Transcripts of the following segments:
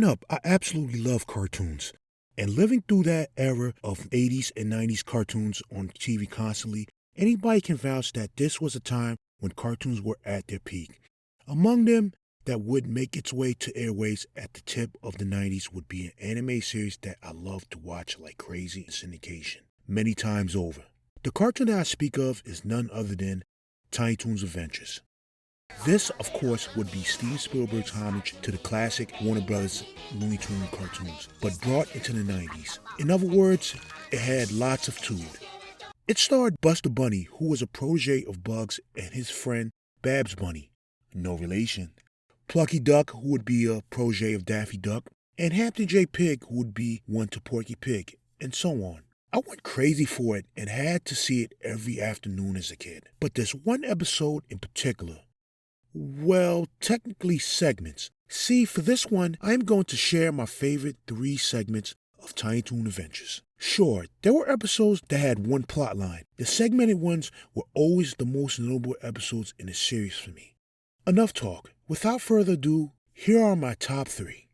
up, I absolutely love cartoons. And living through that era of 80s and 90s cartoons on TV constantly, anybody can vouch that this was a time when cartoons were at their peak. Among them that would make its way to airways at the tip of the 90s would be an anime series that I love to watch like crazy in syndication, many times over. The cartoon that I speak of is none other than Tiny Toons Adventures. This, of course, would be Steven Spielberg's homage to the classic Warner Brothers Looney Tunes cartoons, but brought into the 90s. In other words, it had lots of Toon. It starred Buster Bunny, who was a protege of Bugs, and his friend Babs Bunny, no relation. Plucky Duck, who would be a protege of Daffy Duck, and Hampton J. Pig, who would be one to Porky Pig, and so on. I went crazy for it and had to see it every afternoon as a kid. But there's one episode in particular. Well, technically segments. See, for this one, I am going to share my favorite 3 segments of Tiny Toon Adventures. Sure, there were episodes that had one plot line. The segmented ones were always the most notable episodes in the series for me. Enough talk. Without further ado, here are my top 3.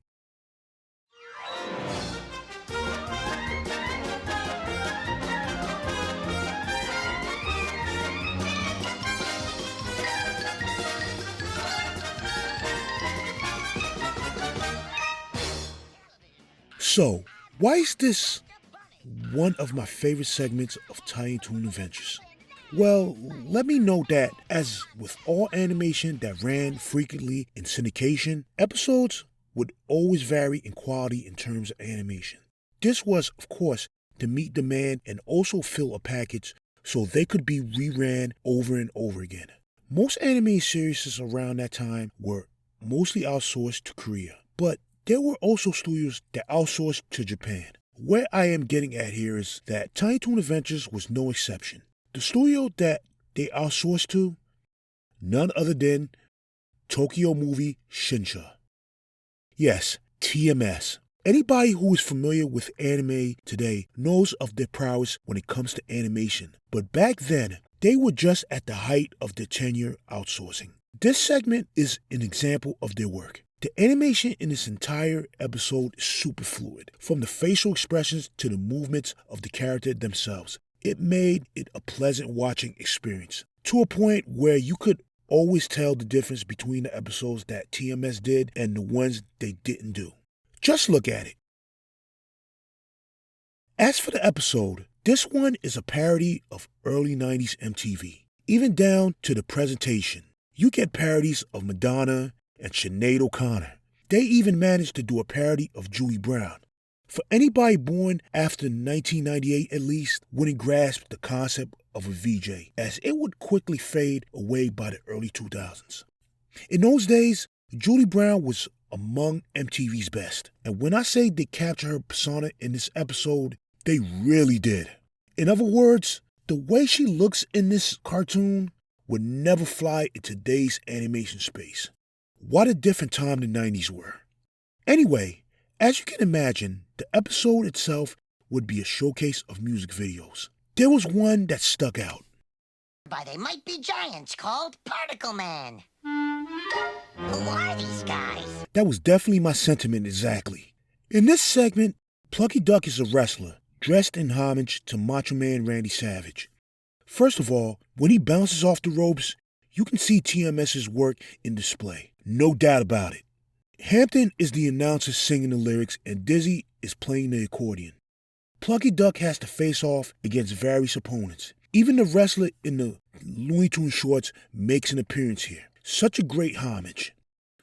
So, why is this one of my favorite segments of Tiny Toon Adventures? Well, let me note that, as with all animation that ran frequently in syndication, episodes would always vary in quality in terms of animation. This was, of course, to meet demand and also fill a package so they could be reran over and over again. Most anime series around that time were mostly outsourced to Korea, but there were also studios that outsourced to Japan. Where I am getting at here is that Tiny Toon Adventures was no exception. The studio that they outsourced to, none other than Tokyo Movie Shinsha. Yes, TMS. Anybody who is familiar with anime today knows of their prowess when it comes to animation. But back then, they were just at the height of their tenure outsourcing. This segment is an example of their work. The animation in this entire episode is super fluid, from the facial expressions to the movements of the character themselves. It made it a pleasant watching experience, to a point where you could always tell the difference between the episodes that TMS did and the ones they didn't do. Just look at it. As for the episode, this one is a parody of early 90s MTV, even down to the presentation. You get parodies of Madonna and Sinead O'Connor. They even managed to do a parody of Julie Brown. For anybody born after 1998 at least, wouldn't grasp the concept of a VJ, as it would quickly fade away by the early 2000s. In those days, Julie Brown was among MTV's best, and when I say they captured her persona in this episode, they really did. In other words, the way she looks in this cartoon would never fly in today's animation space. What a different time the 90s were. Anyway, as you can imagine, the episode itself would be a showcase of music videos. There was one that stuck out. But they might be giants called Particle Man. Who are these guys? That was definitely my sentiment exactly. In this segment, Plucky Duck is a wrestler, dressed in homage to Macho Man Randy Savage. First of all, when he bounces off the ropes, you can see TMS's work in display. No doubt about it. Hampton is the announcer singing the lyrics and Dizzy is playing the accordion. Plucky Duck has to face off against various opponents. Even the wrestler in the Looney Tunes shorts makes an appearance here. Such a great homage.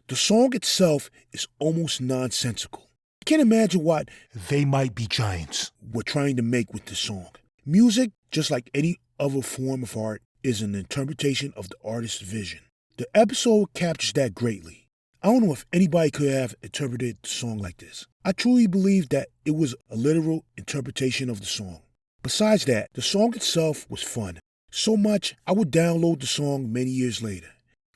The song itself is almost nonsensical. I can't imagine what They Might Be Giants were trying to make with this song. Music, just like any other form of art, is an interpretation of the artist's vision. The episode captures that greatly. I don't know if anybody could have interpreted the song like this. I truly believe that it was a literal interpretation of the song. Besides that, the song itself was fun. So much, I would download the song many years later.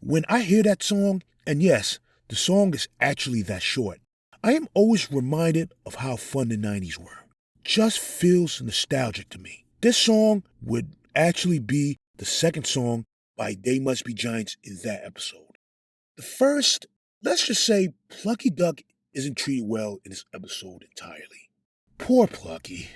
When I hear that song, and yes, the song is actually that short, I am always reminded of how fun the 90s were. Just feels nostalgic to me. This song would actually be the second song by They Must Be Giants in that episode. The first, let's just say Plucky Duck isn't treated well in this episode entirely. Poor Plucky.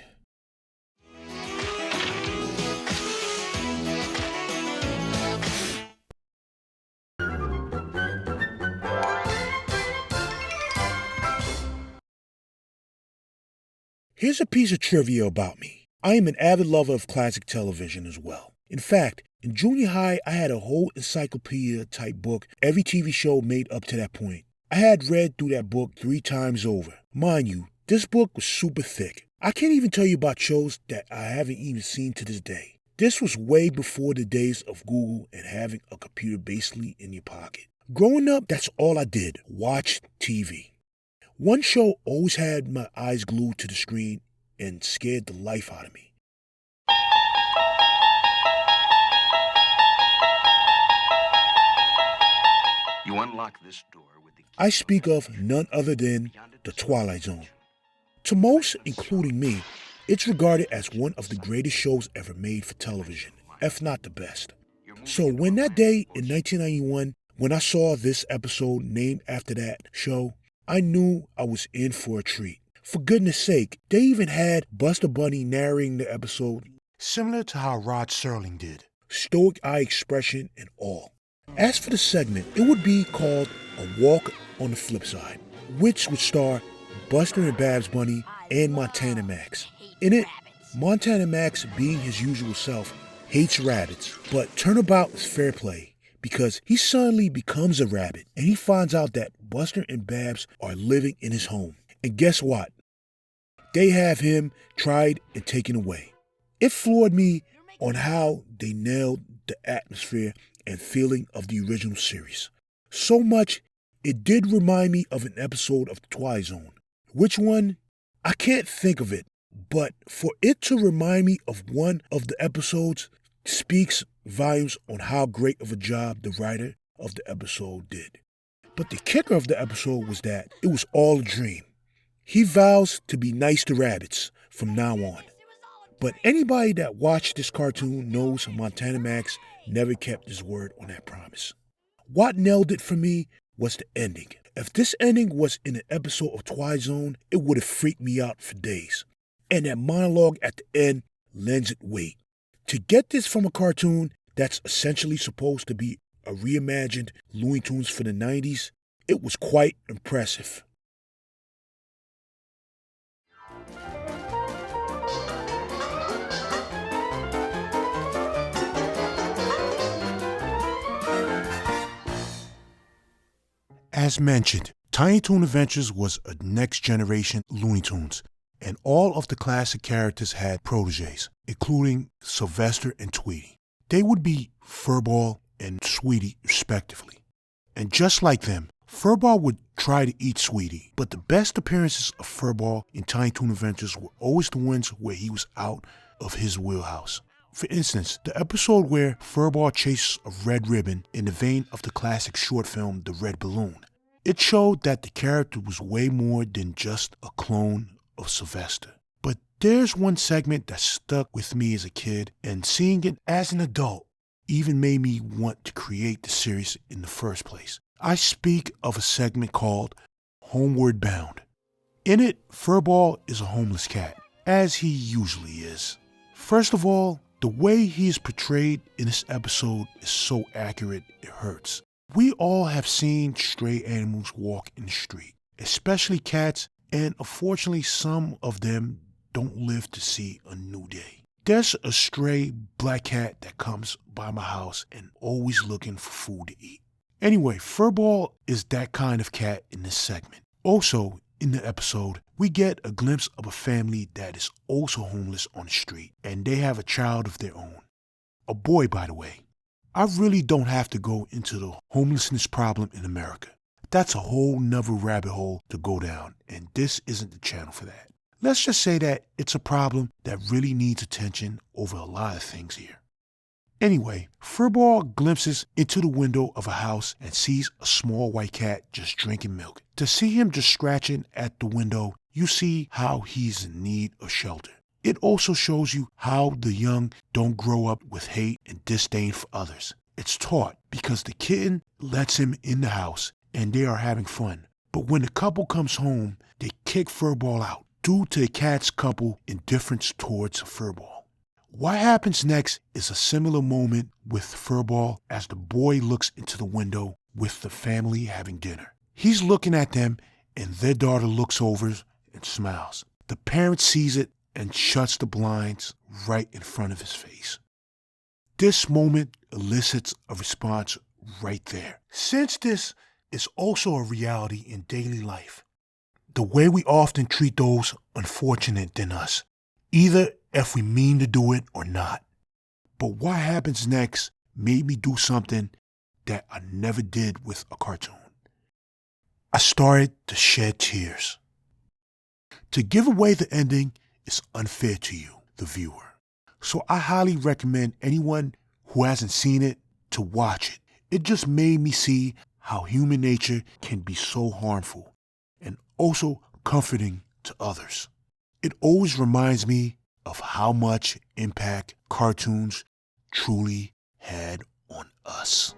Here's a piece of trivia about me. I am an avid lover of classic television as well. In fact, in junior high, I had a whole encyclopedia-type book every TV show made up to that point. I had read through that book 3 times over. Mind you, this book was super thick. I can't even tell you about shows that I haven't even seen to this day. This was way before the days of Google and having a computer basically in your pocket. Growing up, that's all I did, watch TV. One show always had my eyes glued to the screen and scared the life out of me. You unlock this door with the key. I speak of none other than the Twilight Zone. To most, including me, it's regarded as one of the greatest shows ever made for television, if not the best. So when that day in 1991, when I saw this episode named after that show, I knew I was in for a treat. For goodness sake, they even had Buster Bunny narrating the episode, similar to how Rod Serling did. Stoic eye expression and all. As for the segment, it would be called A Walk on the Flip Side, which would star Buster and Babs Bunny and Montana Max. In it, Montana Max, being his usual self, hates rabbits, but turnabout is fair play because he suddenly becomes a rabbit and he finds out that Buster and Babs are living in his home. And guess what? They have him tried and taken away. It floored me on how they nailed the atmosphere and feeling of the original series. So much, it did remind me of an episode of the Twilight Zone. Which one? I can't think of it, but for it to remind me of one of the episodes speaks volumes on how great of a job the writer of the episode did. But the kicker of the episode was that it was all a dream. He vows to be nice to rabbits from now on. But anybody that watched this cartoon knows Montana Max never kept his word on that promise. What nailed it for me was the ending. If this ending was in an episode of Twilight Zone, it would have freaked me out for days. And that monologue at the end lends it weight. To get this from a cartoon that's essentially supposed to be a reimagined Looney Tunes for the 90s, it was quite impressive. As mentioned, Tiny Toon Adventures was a next-generation Looney Tunes, and all of the classic characters had protégés, including Sylvester and Tweety. They would be Furball and Sweetie, respectively. And just like them, Furball would try to eat Sweetie, but the best appearances of Furball in Tiny Toon Adventures were always the ones where he was out of his wheelhouse. For instance, the episode where Furball chases a red ribbon in the vein of the classic short film The Red Balloon. It showed that the character was way more than just a clone of Sylvester. But there's one segment that stuck with me as a kid, and seeing it as an adult even made me want to create the series in the first place. I speak of a segment called Homeward Bound. In it, Furball is a homeless cat, as he usually is. First of all, the way he is portrayed in this episode is so accurate it hurts. We all have seen stray animals walk in the street, especially cats, and unfortunately some of them don't live to see a new day. There's a stray black cat that comes by my house and always looking for food to eat. Anyway, Furball is that kind of cat in this segment. Also, in the episode, we get a glimpse of a family that is also homeless on the street, and they have a child of their own. A boy, by the way. I really don't have to go into the homelessness problem in America. That's a whole nother rabbit hole to go down, and this isn't the channel for that. Let's just say that it's a problem that really needs attention over a lot of things here. Anyway, Furball glimpses into the window of a house and sees a small white cat just drinking milk. To see him just scratching at the window, you see how he's in need of shelter. It also shows you how the young don't grow up with hate and disdain for others. It's taught because the kitten lets him in the house and they are having fun. But when the couple comes home, they kick Furball out due to the cat's couple indifference towards Furball. What happens next is a similar moment with Furball as the boy looks into the window with the family having dinner. He's looking at them and their daughter looks over and smiles. The parent sees it and shuts the blinds right in front of his face. This moment elicits a response right there. Since this is also a reality in daily life, the way we often treat those unfortunate than us, either if we mean to do it or not. But what happens next made me do something that I never did with a cartoon. I started to shed tears. To give away the ending is unfair to you, the viewer. So I highly recommend anyone who hasn't seen it to watch it. It just made me see how human nature can be so harmful and also comforting to others. It always reminds me of how much impact cartoons truly had on us.